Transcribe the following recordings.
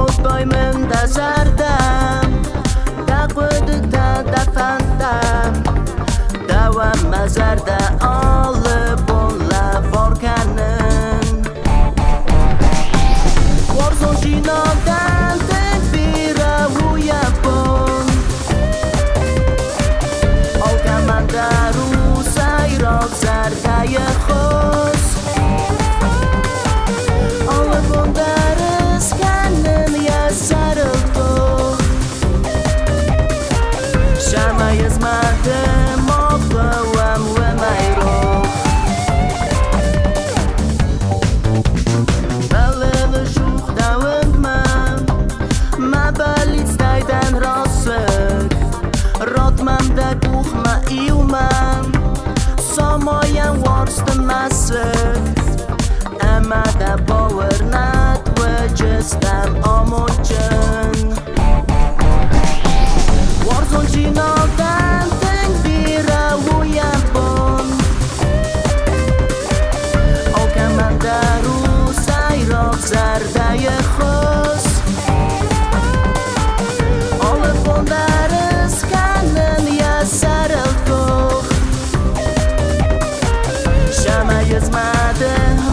Diamond Azardam Daqwıdıkta dafandam Davam mazarda alıp onla vorkanın Warzon jinodan tekbira huyapon Olkamandaru sayrok zardaya khos Alıp ondarız kanın ya sarıldı Şama yazmadım oğluam ve mayro Balılı şuh davundma Ma balit staydan rasık Rotmamda kuchma iumam Samoyan warstın masık Ama da bower nad wajistam amoçın Warzon jinodan tekbira huyapon Olkamandaru sayrok zardaya khos Alıp ondarız kanın ya sarıldık Şama yazmadı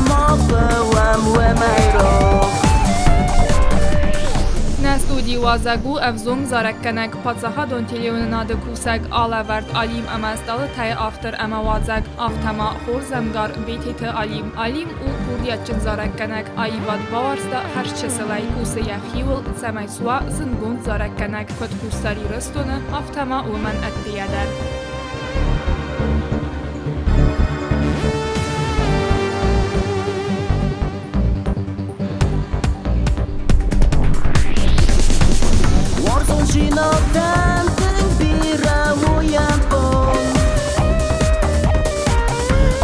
moqwam ve mayro Na studiu Zagu evzung zarekkenek pacahadon tilyonuna de kusek alavert alim amestalı tay after emawazek aftema horzemgar betete alim alim u kuryatçın zarekkenek ayvad bavarsta herçeselay kuse yahiul semaysua zıngun zarekkenek kod kusari restone aftema umen ettiyeder. Warzon jinodan tekbira huyapon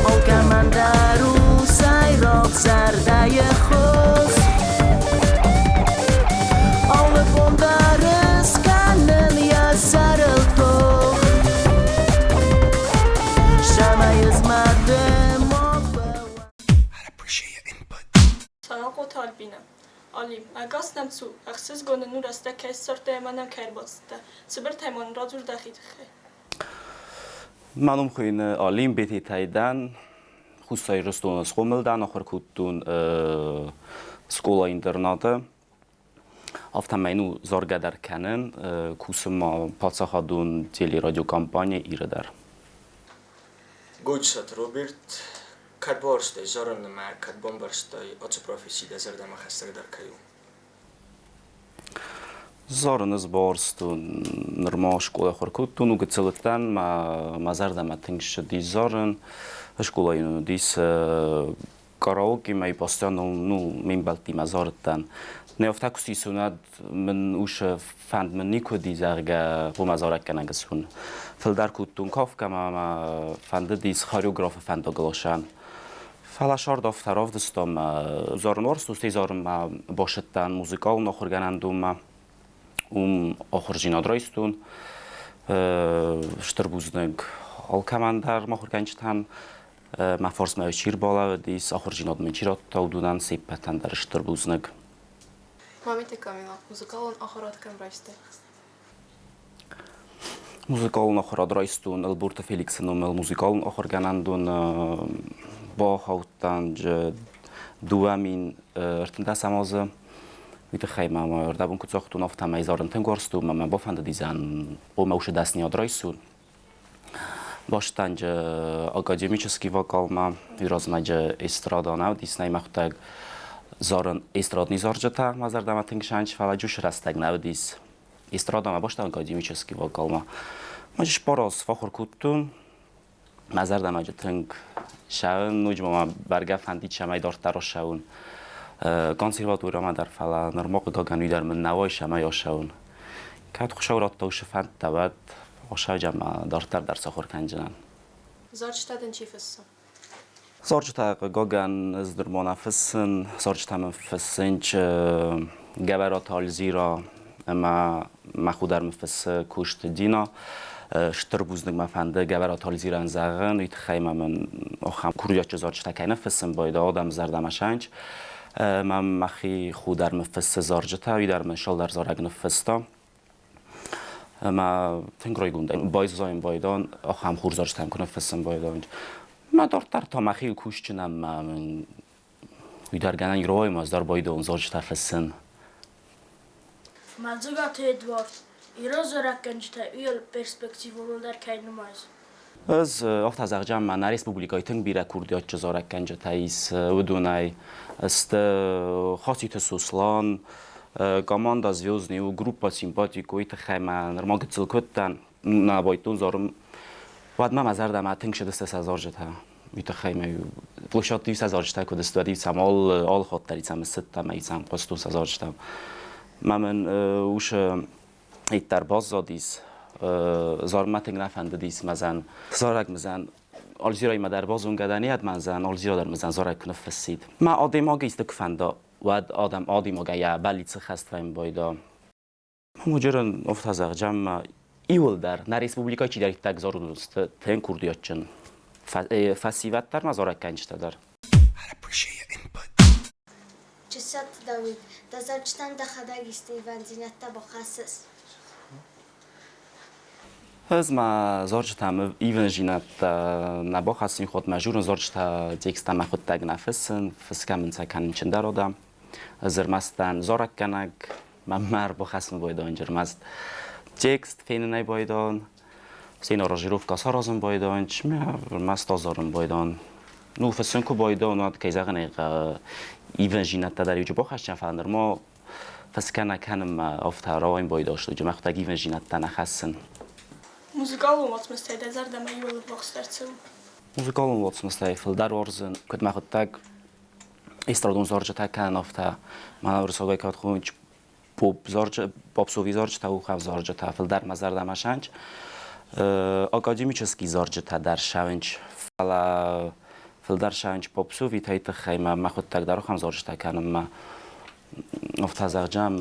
Olkamandaru sayrok zardaya khos Alıp ondarız kanın ya sarıldık Şama yazmadım Sanako talbinem. Alim, agasnem zu, axis gone nur asta kessorte manam kerbotste. Sibir taymon razur dakhit khe. منم خوین آلیم بیتی تایدن خوستای رستون سخوملدن آخر کودتون سکولا اینترناته افتم اینو زارگه در کنن کوسم پاتساخا دون تیلی رادیو کامپانی ایره در Gojsat Robert, kad borstaj zoran ma kad bombarstaj oco profesida zardama hastar dar kayu. زارنز بارستون نرما شکل خورکوتون و گتسلتن ما زرده ما تنگش دی زارن شکل اینو دیس کاراوکی ما یپاستان نو من بالتی ما زارتن نیافته کسی سوند من اوش فند من نیکو دی زرگه و ما زارک کنه سون فلدر کوتون کاف که ما فند دیس خاریوگراف فند گلاشن فلاشار دافتراف دستم زارن وارستوستی زارن باشدن موزیکال نخورگنندوم آخر جیناد رایستون شتربوزنگ آلکماندر مخورگنجتن مفارس میشیر بالا و دیس آخر جیناد میشیرات تا دونن سیپتن در شتربوزنگ. مامیت کامیلا موزیکالون آخرات کم رایسته. موزیکالون آخرات رایستون البرت فیلیکسنوم موزیکالون آخرگنندون با هاوتنج دوامین ارتنده سمازه. ویت خیمه ما اردبون که زاختون آفتم میزارن تنگارستو ما بافند دیزن او موش دست نیاد رایسون باشتنج اکادمیچسکی وکال ما ویراز مج استرادانه و دیس نیمختگ زارن استراد نیزارجتا مازر دم تنگشانج فعلا جوش رستگ نه دیس استرادانه باشتن اکادمیچسکی وکال ما ماجش باراز فخر کودتون مازر دم تنگ شون نوج ما برگه فندی چمای دارت دراش شون کنسرواتور ما در فعلا نرماق گاگنوی در من نوای شما یاشون که خوشورات توش فند تبد آشای جمع دارتر در سخور کنجنن. زارچتادن چی فسن؟ زارچتا گاگن از درمان فسن زارچتا من فسنج گبرات آلزیرا اما مخودر مفس کشت دینا شتر بوزنگ مفنده گبرات آلزیرا انزاغن ایت خیمه من آخام کوریات جزارچتا که نفسن باید آدم زردمشنج من مخی خود در مفست زارجتا وی در منشال در زارگ نفستا ما تنگرای گونده باید زایم بایدان آخ هم خور زارجتا هم کنه فستم بایدان ما دارتر تا مخی کوش چنم من وی در گنن روی ماز در بایدان زارجتا فستن Malzıgat Edward, İroz olarak gençte üyel perspektifi در که نماز. از افت از اقجام من ریسپوبلیکای تنگ بیره کردیات جزارک کنجه تاییس ودونای است خاصی تسوسلان گامان دا زیوزنی و گروپا سیمپاتیکوی تخیمه نرما گتزل کتن نبایتون زارم واد من مزر دم تنگ شده 3000 جتا میتخیمه پوشات 2000 جتا کدست و 200 آل خود داریتم ست میتم پس 2000 جتا من وش ایت در باز زادیس زارمتنگ نفنده دیس مزن زارک مزن آلزیرای ما در باز اون گدنیت مزن آلزیرا در مزن زارک نفسید ما آدم آگه است کفنده ود آدم آدم آگه یا بلی چه خست ویم بایدا مجرد افت از جمع ایول در نه ریسپوبلیکای چی در تک زارو دوست تن کردیات چن فسیوت در مزارک کنجته در جسد داوید دزارچتان دخداگ استیون زینت با خصص از ما زارجتم ایون جینت نبا خواستیم خود مجبور زارجتا دیکستم خود تگ نفسن فسکم من سکن چند دارم زرمستن زارک کنگ من مر با خواستم بایدان اینجا مست دیکست فین نی بایدان سینا راجروف کاسا رازم بایدان چم مست آزارم بایدان نو فسن کو بایدان نات کیزاق نیق ایون جینت داری جو با خواستم فاندر ما فسکن کنم افتا رایم بایداشت جو مخت ایون جینت نخواستن Muzikālo atmosfēra dezardama yolu boxstercu. Muzikālo atmosfēra dar orzen, kad man tak istradun zorge tak kan ofta man vrsogai kad khunch pop zorge popsovi zorge ta u khav zorge ta fil dar mazar da mashanch akademicheski zorge ta dar shavench fala fil dar shavench popsovi ta it khayma ma khud tak dar kham zorge ta kanam ma ofta zarjam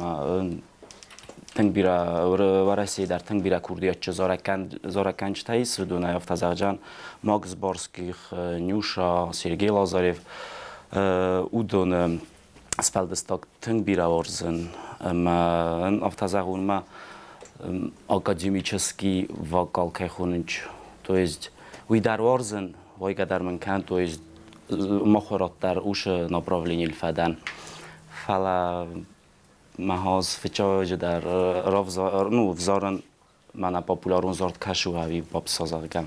تنگ بیرا ورسی در تنگ بیرا کردیات چه زارکنج تاییس دونه افت از اجان ماکس بارسکی نیوشا سرگی لازاریف او دونه سپلدستاک تنگ بیرا ورزن ما افت از اون ما академический вокал кайхунич то есть وی در ورزن وای قدر من کن то есть مخورات در اوش направление الفدن فلا محاز فچاج در راو وزارن من پاپولارون زارد کشو هایی باب سازگم.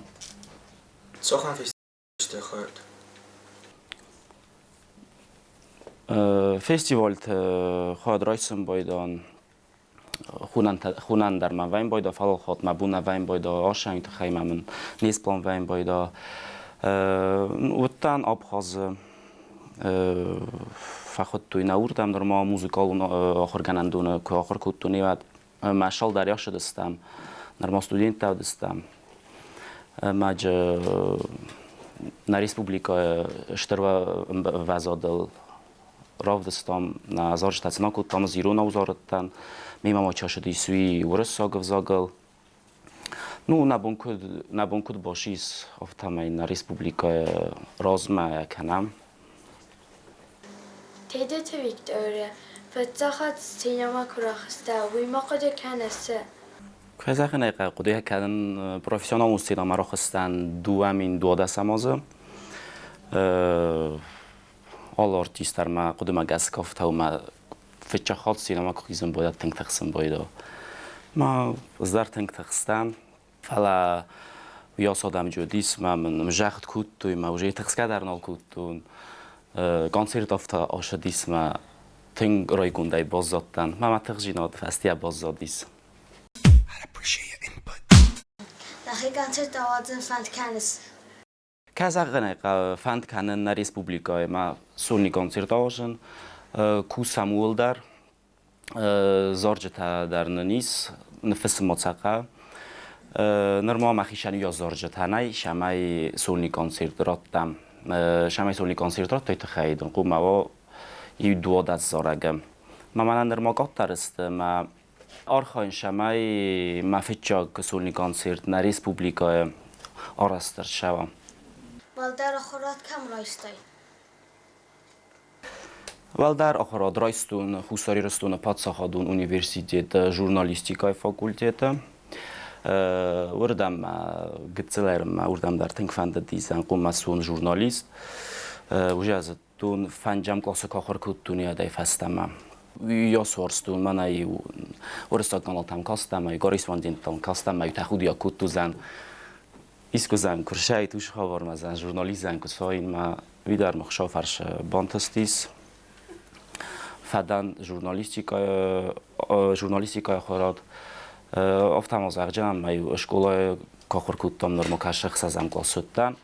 سخن فیستیوال خورد. فستیوال خواهد رایسم بایدان خونن در من وین بایدا فعال خود مبون وین بایدا آشنگ تخیم من نیست پلان وین بایدا وطن آبخاز فقط توی نوردم در ما موزیکال آخر گنندونه که آخر کتونی و مشال دریا شدستم در ما استودینت دستم ماج na Respublika Štrva vazadil ravdistam na zarjtacnaku tam zirona uzarattan mimama çaşıdı suyi urasag vzagal nu nabunkud başis oftamay na Respublika razma kanam Tede tevik öyle. Fetsahat sinema kuraxsta ve maqade kanası. Kazakh نقه قدیه کردن پروفسیونال موسیقی مرا خواستن دوامین دو دستمازه آل آرتیستر ما قدیم گس کافته و ما فچه خالد سینما کیزم باید تنگ تقسیم باید ما زدر تنگ تقسیم فلا ویا سادم جدیس ما من مجاخت کود توی ما وجه تقسیم در نال کود تون کنسرت افتا آشدیس ما تنگ رای گنده باز زدن ما تقجینات فستی باز زدیس Daqiqancha davozin fand kanis. Kazakh fand kanen na Respublika ma solni koncertagen ku Samuel dar zorjeta dar nis nefes motsaqa normal maxishan yo zorjeta nay shamay solni koncert rattam shamay solni koncert rat to khaydun quma va yudodat zoragam ma manan normal qattarist ma آرخان شمای مافیچا کسولنی کنسرت na Respublika arastır şavam. Valdar xorat kam raystay. Wel dar ochr draistun húsariristun Patsahadun Universitet jurnalistikای fakultete. Uردam gitzelerm uردam dar tinkfanda dizan qummasun jurnalist. Ujazatun fanjam klasik ochr kuttuniya dai fastama. Jasvarstun manai uristakanal tam kastama, gorisvandin tam kastama, tahudia kuttuzan. Iskuzan kurshait ushavarmazan jurnalizan kusain ma vidar machshafarsh bantastis. Fadan jurnalistika خورد افتم از اجام میو اشکال کاخور کودتام نرم کاشخ سازم کلاسودن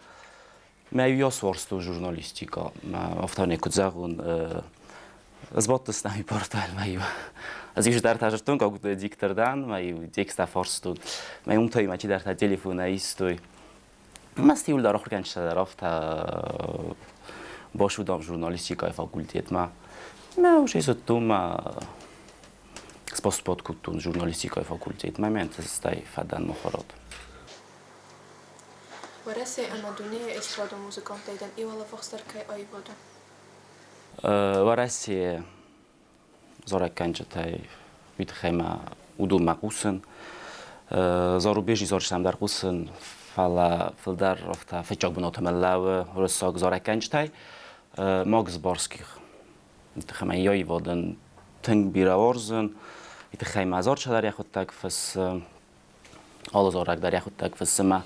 میو یاس ورستو جورنالیستیکا ما افتانه کدزاغون از باتست نمی پارتال میو از ایش در تجربتون که گفت دیکتردن میو دیکستا فارستون میو متوی مچی در تلفن ایستوی مستیول در آخر کنچ در افت باشودم جورنالیستیکای فاکولتیت ما وشيزتو ما سبوت كنتون جورناليستيكا فاكولتيت ما منتستاي فدان مخرط ورسي أما دنيا إسترادو موسيقان تايدن إيه ولا فخستر كاي أي بودو ورسي زارك كانجتاي بيتخيما ودو مقوسن زارو بيجي زارشتم در قوسن فلا فلدر رفتا فچاق بناتم اللاوه ورساق زارك كانجتاي ماغز بارسكيخ تخمن یای وادن تنگ بیراورزن تخمن مزار چه در یخود تک فس آل زارک در یخود تک فس ما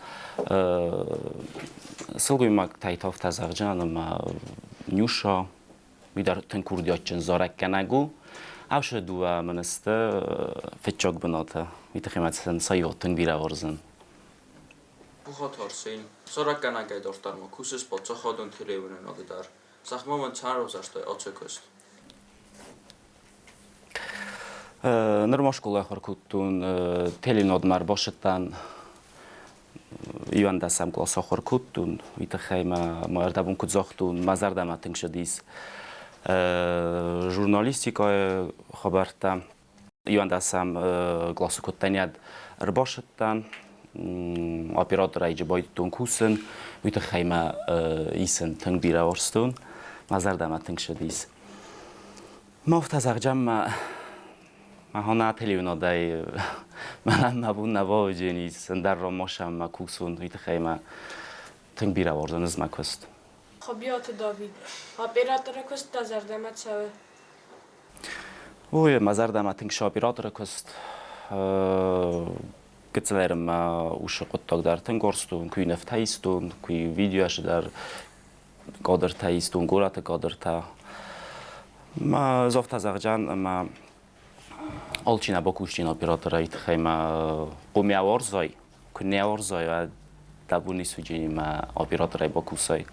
سلگوی ما تایتاف تزرجان ما نیوشا بیدار تنگ کردیاتچن زارک کنگو اوش دو منسته فتچاق بناته تخمن سن سایو تنگ بیراورزن بخاطر سین زارک کنگای داشتن ما کوسس با چه خادون تریونه نگذار سخما من چند روز است آچه کست نرم شکل خورکوتون تلینود مر باشتن ایوان دستم کلاس خورکوتون ویتخیم ما اردبون کدزاختون مزردم تنگ شدیس ژورنالیستیکای خبرتم ایوان دستم کلاس کتنیاد رباشتن اپراتور ایج بایدتون کوسن ویتخیم ایسن تنگ بیراورستون مزردم تنگ شدیس ما افتازق جمع ما هنر تلویزیون من نبود نواجهی سندر را ماشم ما کوسون ویت خیمه تنگ بیرا وردن از مکست. خبیات داوید اپراتور کست تزردمت شوه. اوه مزردم تنگ شاپیراتور کست کتلرم اوش قطع در تنگ ورستون کوی نفتایستون کوی ویدیوش در قادر تایستون گورات قادر تا ما زفت از اجان ما آلچینا با کوشتین اپراتورای تخیم قومی آورزای کنی آورزای و دبونی سوجینی ما اپراتورای با کوسای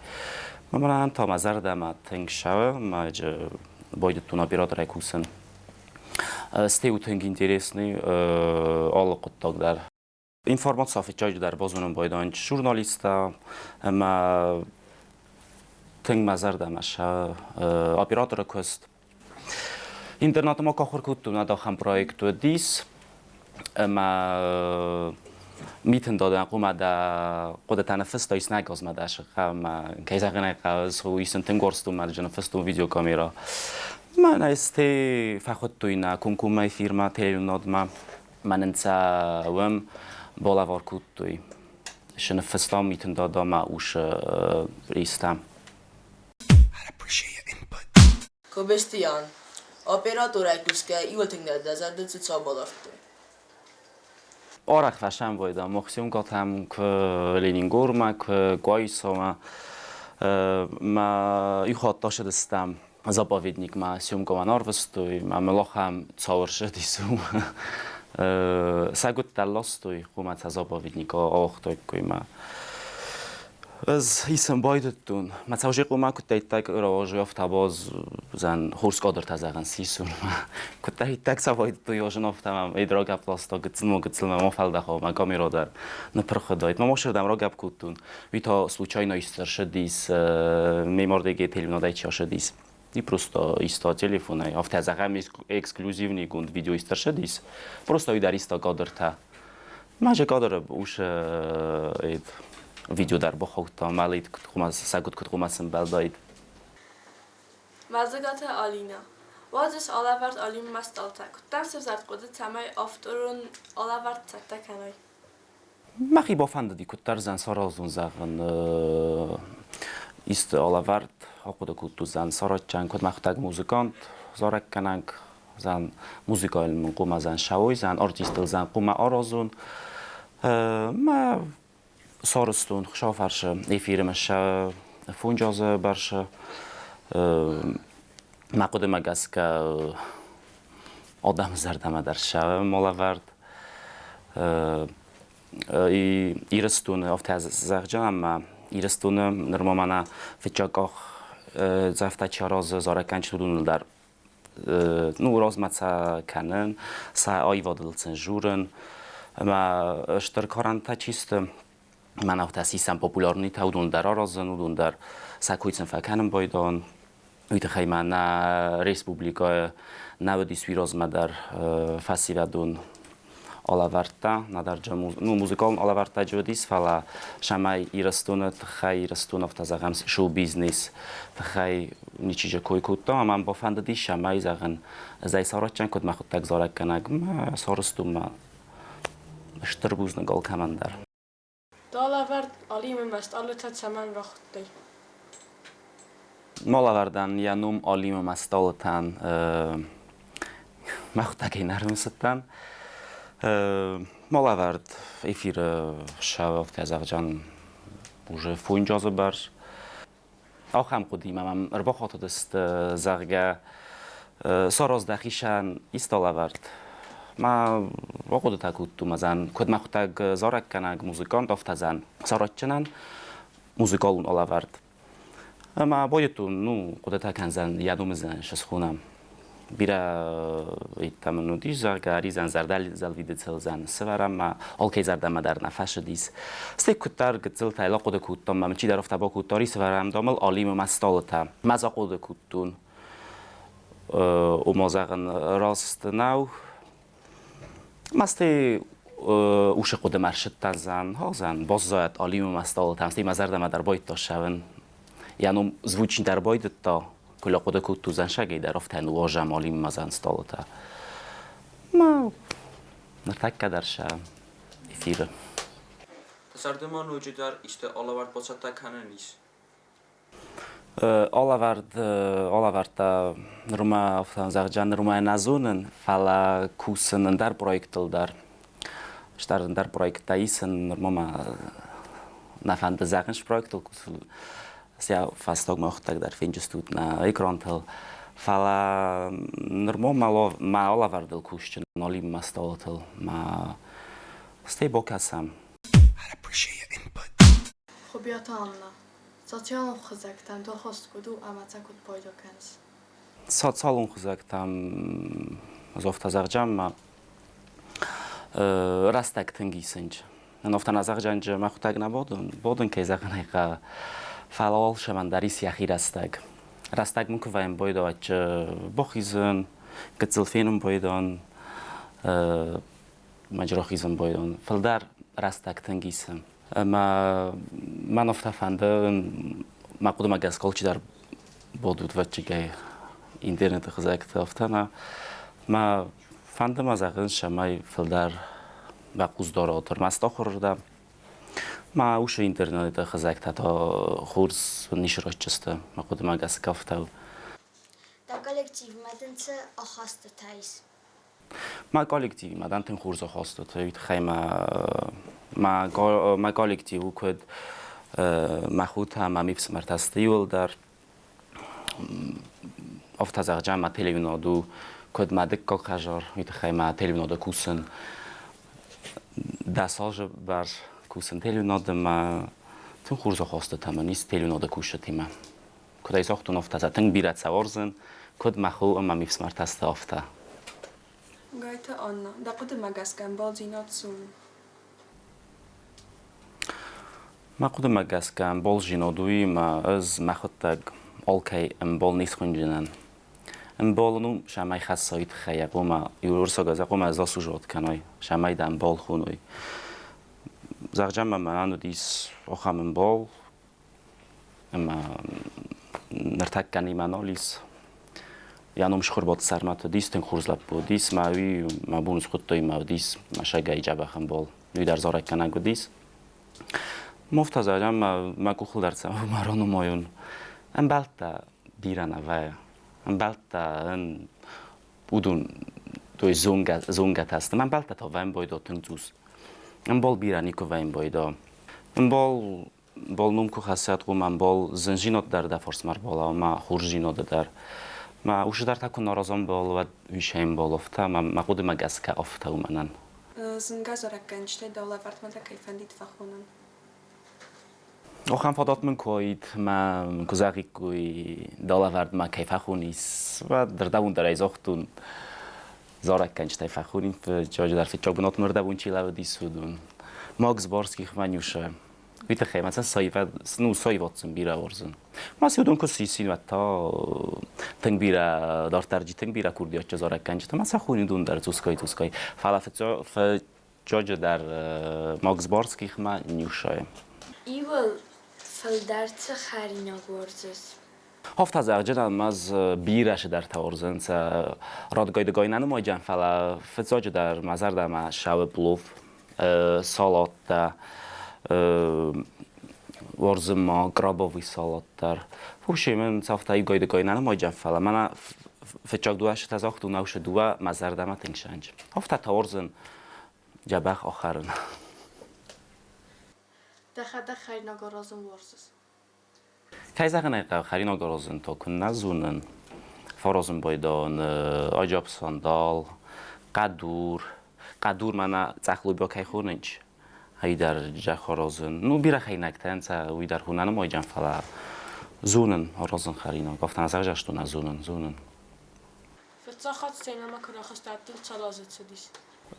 ما من تا مزردم تنگ شوه ما باید تون اپراتورای کوسن استیو تنگ اینترسنی آل قطع در اینفرمات صافی چای در بازونم باید آنچ ژورنالیستا ما تنگ مزردمش اپراتور کوست اینترنت ما کار کردم نداشتم پروژه دیس ما میتون دادن قوم در قدرت تنفس دایس نگاز مدرش خم کیسه کنه قاز هو ایستن تنگورستم مدرج نفستم ویدیو کامرا من استی فقط توی نه کنکومای فیرما تلویزیون ما من انتظارم بالا وارد توی شنفستم میتون دادم ما اوش ریستم Kobestyán, operátorák küszke, ültünk dezer, de cica balartő. آرخ فشم بایدم مخصیم کاتم که لینینگور ما که گویسا ما ایخواد داشته دستم zapowiednik ma siumkoman orvestui, ma melochem cauršedisum. Sagut tallostui, kumat zapowiednik ochtoi ma. Az hiszem bajdotun, ma całże kuma kutaj tak rożo w taboz zan horskoder tazagan sisun. Kutaj tak zawajdu jożno w tam i droga plasto gclmo mofaldacho ma kamerodar na prochodait. Ma moszedam rogab kutun. Vi to случайно истершедис мемордеге телевизиондайчи ошедис. И просто исто телефона, а в тазагам эксклюзивный гунд видео истершедис. Просто удариста кадрта. Маже кадр уж видео дар бохокта малит кутхумас сагут кутхумасен балдайт. Mazagata Alina. Wat is Alavart Alim Mastaltak? Tamse zart قد تمای آفترون Alavart تکنای. مخی بافند دی کتر زن سارازون زغن است آلاورد آقود کتو زن سارات چند کد مختگ موزیکانت زارک کننگ زن موزیکال من قوم زن شوی زن آرتیستل زن قوم آرازون ما سارستون خشافرش ایفیرمش فونجازه برش ما قدم اگس که آدم زردم در شو مالاورد ایرستون افت از زغجان ما ایرستون نرمامانا فچاقاخ زفت چراز زارکنچ تودون در نو رازمت کنن سا آیوادل سنجورن ما اشترکارن تا چیست من افت سیستم پاپولارنی تودون در آرازن ودون در سکویتن فکنن بایدان ویت خیمه نه ریسپوبلیکای نودی سویرازمه در فسیودون آلاورتا ندار جمع موزیکال آلاورتا جودیس فلا شمای ایرستونه تخای ایرستون افت زغم شو بیزنس تخای نیچیج کوی کوتا من بافند دی شمای زغن زای سارات چند کد مخود تگزارک کنگ ما سارستون ما اشتر بوز نگال کمان در Alavart Alim mest alle تمن وقتی. مالاوردن یا نوم آلیم مستالتن مخود تگی نرمستن مالاورد ایفیر شو افت از جان بوجه فون جازه بر آخام قدیم هم اربا خاطر دست زغگه ساراز دخیشن ایستالاورد ما واقعا تاکود تو مزن کد مخود تگ زارک کنگ موزیکانت افت زن سارات چنن موزیکالون آلاورد ما بایدتون نو قدرت کنزن یادم زن شس خونم بیره ایتامنو دیش زرگاری زن زردال زلویده تل زن سوارم ما آلکی زردم در نفش دیس ستی کتر گتل تایلا قد کتم من چی در افت با کتاری سوارم دامل آلیم مستالتا مزا قد کتون و مازغن راست نو مستی اوش قد مرشد تزن ها زن باز زاید آلیم مستالتا ستی مزردم در باید تا شون یعنی زوچین در باید تا کلا قد کتو زن شگی در افت نواجم آلیم مزن ستالتا ما نتک در شا ایفیره تسردمان وجود در است آلاورد با چتا کنه نیست آلاورد نرما افتان زغجان نرما نزونن فلا کوسن در پرویکتل در شتر در پرویکت ایسن نرما ما نفند زغنش پرویکتل کوسل سیا فاستاگ مختگ در فینجستود نا اکرانتل فلا نرما ما آلاوردل کوشچن آلیم مستالتل ما ستی باکسم خوبیات آنها. Zaten خزکتن تو خواست کدو اما تکود پایدا کنز. سالون خزکتم از افت زغجان ما راستک تنگی سنج. نفتن از زغجان ما خودتگ نبودن که زغنی که فعال شمن داری سیاهی راستک ممکن باید آج بخیزن کتزلفینم بایدان مجراخیزم بایدان فلدر راستک تنگی سم. من افتفنده ما قدم اگه اسکال چی در بودود و چیگه اینترنت خزاکت افتنه ما فندم از اغن شمای فلدر و قوز داره آتر مستا خوردم ما اوش اینترنت خزاکت تا خورز و نیش را چسته ما قدم اگه اسکافته در کلکتیو مدن چه آخاسته تایز ما کالکتیوی مدن تن خورز آخاسته تایید خیمه ما کالکتیو کد ما خود هم میفس مرتستیول در افت زغجان ما تلوینادو کد مدک که خجار ویت خیمه تلوینادو کوسن دستاج بر کوسن تلویناد ما تن خورز آخاسته تما نیست تلوینادو کوشه تیما کد ای ساختون افت زغجان تن بیرد سوارزن کد ما خود هم میفس مرتست افته گایت آنها. در قدم مگسکن بالزینات سون. ما قدم مگسکن بالجینادوی ما از مخوتگ آلکی بال نیست خونجنن. بال نو شمای خاصیت خیلی قوما یورسا گذا قوما از سوژات کنای شمای دم بال خونوی. زغجان من دیس آخام بال اما نرتک کنی منالیس یعنی مش خربات سرمت دیس تن خورز لب بود دیس ماوی ما بونس خود توی ما دیس مشاگه جبه خم بال نوی در زارک کنگ دیس مفتاز اجام ما کوخل درس ما رانو مایون ام بالتا بیرانه و ام بالتا ان بودون توی زونگت هست من بالتا تا ویم باید تن زوز ام بال بیرانی کو ویم باید ام بال نوم کو خاصیت قوم ام بال زنجینات در دفرس مر بالا ما خورجینات در ما وش در تکون نارازم بال و ویشیم بال افتا ما خود ما گس که افتا ومنن زنگا زارک کنشته دوله ورتمنت کیفندیت فخونن آخرین فدات من کوید ما کوزاری کوی دوله ورد ما کیف خونیس و در داون در ایزاختون زارک کنشته فخونیم جای در فیچاک بنات مرده بون چیله و دیسودون ماکس بارسکی خمانیوشه ویت خیلی مثلا سایوات سن بیره ورزن ما سیودون که سیسین و تا تنگ بیره دار ترجی تنگ بیره کردیات چه زارک کنشته مثلا خونی دون در توسکای فعلا جای در ماکس بارسکی خمانیوشه ایول فلدرت خرینا گورزس هفت از اجرا ماز بیرش در تورزن س رادگاید گاینن ما جن فلا فتزاج در مزار دم شاو بلوف سالات تا ورزم ما گرابوی سالات در فوشی من سافتای گاید گاینن ما جن فلا من فتچاک دوش تزاخت و نوش دو مزار دم تنگشنج هفت تورزن جبخ آخرن دخده خرینا گورزن ورزس کایزاگنای خرینا گورزن تا کن نزونن فرازن بایدان آجاب ساندال قدور من زخلوی با کی خورنج هی در جخارازن نو بیره خی نکتن تا وی در خونن ما جن فلا زونن رازن خرینا گفتن از اجاشتون زونن فتزاخات سینما کرا خستاتل چالازت سدیس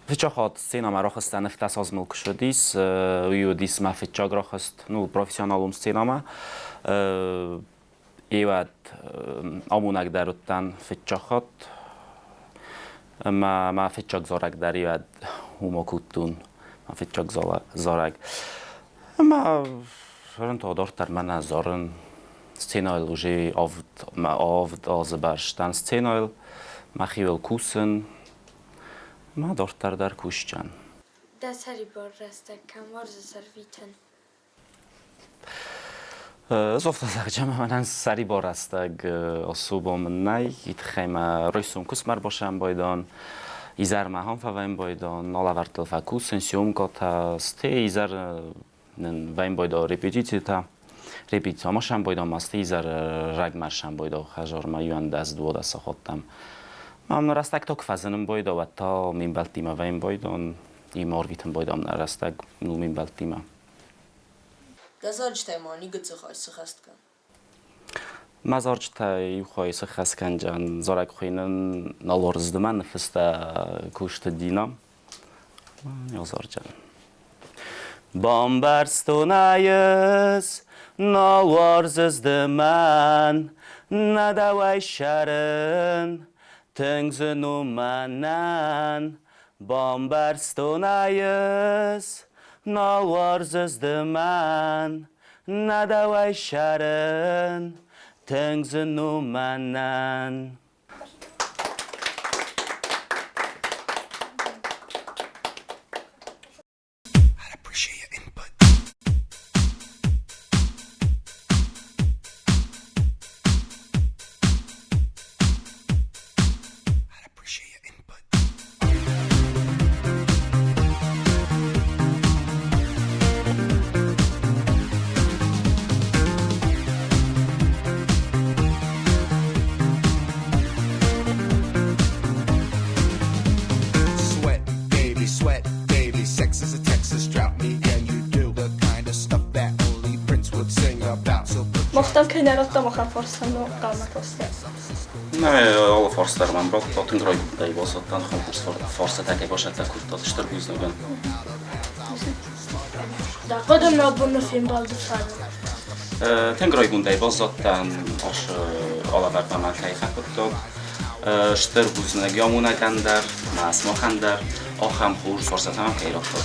فتچاخات سینما را خستن افتاس از ملک شدیس ویو دیس ما فتچاگ را خست نو پروفیسیونالوم سینما ایواد آمونک دارتن فتچاخات ما فتچاگ زارک در ایواد هما کتون ما فتچاگ زارک ما فرن تا دارتر من زارن سینایل وجه آفد آز برشتن سینایل ما خیول کوسن ما دارتر در کوشچن دسری بار رسته کم ورز سرویتن زفت از جمع من سری بار استگ آسوبا من نی ایت خیمه رویسوم کس مر باشم بایدان ایزر مهان فویم بایدان نالا ورتل فکوس سنسیوم کاتا سته ایزر ویم بایدان ریپیتی ها ماشم بایدان مسته ایزر رگ مرشم بایدان خجار ما یوان دست دو دست خودتم من رستگ تا کفزنم بایدان و تا مین بلتیمه ویم بایدان ای مارویتم بایدان رستگ نو مین بلتیمه دزارج تایمانی گت خواهی سخست کن مزارج تای خواهی سخست کن جان زارک خوینن نالورز دمن نفست کوشت دینام یا زارجان بامبرستونایز نالورز دمن ندوای شرن تنگزنو منن بامبرستونایز نالورز دمن ندوای شرن تنگزنو منن مختم که نرفته مخم فرستم و قامت هسته نه alla forslar man bra på tungroj där var så att han forsa tänka på att kurta stör business در قدم نابون فیلم بالد فرد تنgroj bunday var så att han aş alla vart man kan خفت stör business gamuna kan där mas ما kan där och han får forsa tänka på